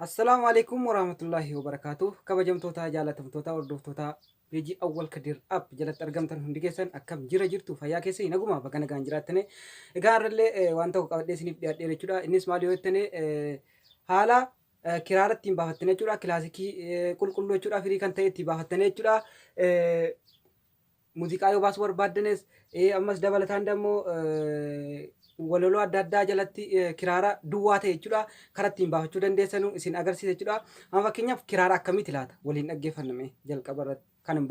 السلام عليكم ورحمة الله وبركاته. كبجمتوتا جالتمتوتا وردوفتوتا بيجي أول كدير أب جلت أرقمتن هنديكسن أكم جرا جرتو فيا كيسي نقوما بكنا جانجراتني إقار اللي وانتو قادة سنيف ديالي جدا إنس ماليو التني حالا كرارة تيم بافتني جدا كلاسيكي كل جدا فري كان تي بافتني جدا موسيقى يو باس barbaadenes ammas dabalataan dammoo walaloo adda addaa jalatti kiraara duwwaa ta'e jechuudha karaa ittiin baafachuu dandeessanu isin agarsiisa jechuudha. Amma fakkeenyaaf kiraara akkamitti laata waliin dhaggeeffanname jalqaba irratti kan hin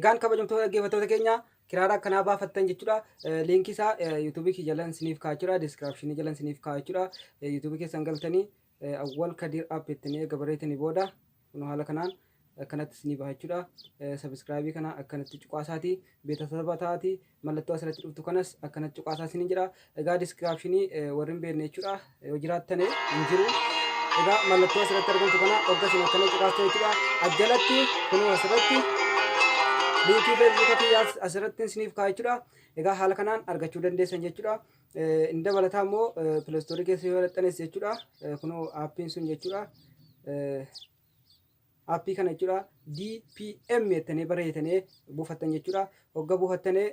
Egaan kabajamtoota dhaggeeffattoota keenya kiraara akkanaa baafattan jechuudha. Liinkii isaa YouTube jalan siniif kaa'aa jira, description jalan siniif kaa'aa jira. YouTube keessan galtanii awwal kadir app ittanii gabareetanii booda kun haala kanaan akkanatti sinii baha jechuudha. Subscribe kana akkanatti cuqaasaati, beeksisa taati, mallattoo asirratti dhuftu kanas akkanatti cuqaasaa sinin jira. Egaa description warri hin beekne jechuudha. Yoo jiraattan hin jiru. Egaa mallattoo asirratti argamtu kana hoggasin akkanatti cuqaastaa jechuudha. Ajjalatti kun asirratti liinkii feesbuukii asirratti siniif kaa'aa jechuudha. Egaa haala kanaan argachuu dandeessan jechuudha. Inni dabalataa immoo pileestoorii keessa yoo hidhattanis jechuudha. Kunoo aappiin sun jechuudha. Aappii kana jechuudha DPM jettanii bareetanii buufattan jechuudha. Hogga buufattanii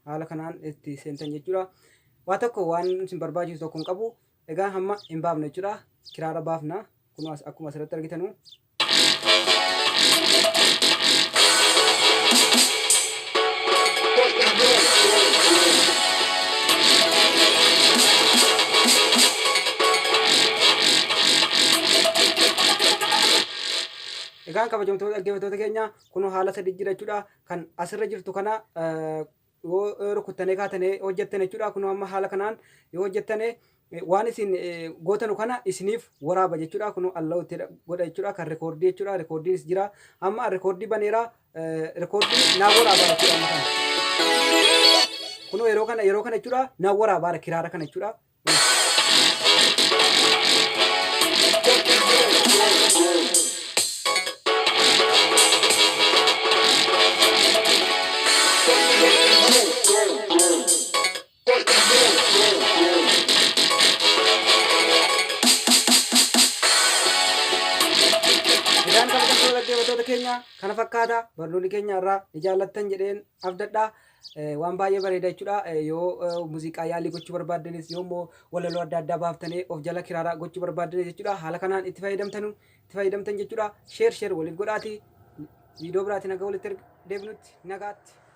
haala kanaan itti seentan jechuudha. Waa tokko waan isin barbaachisu tokko hin qabu. Egaa hamma hin baafne jechuudha. Kiraara baafna. Kunoo akkuma asirratti argitanu. Egaan kabajamtoota dhaggeeffattoota keenya kun haala sadii jira jechuudha. Kan asirra jirtu kana yoo rukuttanii kaatanii hojjettan jechuudha. Kun amma haala kanaan yoo hojjettanii waan isin gootanu kana isiniif waraaba jechuudha. Kun alla'utti godha jechuudha. Kan rekoordii jechuudha. Rekoordiinis jira. Amma rekoordii baneera. Rekoordii naa waraaba jechuudha amma kana. Kun yeroo kana jechuudha naa waraaba kiraara kana jechuudha. Egaan kabajamtoota dhaggeeffattoota keenya kana fakkaata barnoonni keenya irraa ni jaallattan jedheen abdadha. Waan baay'ee bareeda jechuudha. Yoo muuziqaa yaalii gochuu barbaaddanis yoo immoo walaloo adda addaa baaftanii of jala kiraaraa gochuu barbaaddanis jechuudha. Haala kanaan itti fayyadamtan jechuudha. Sheer waliif godhaati. Viidiyoo biraatiin akka walitti deebinutti nagaatti.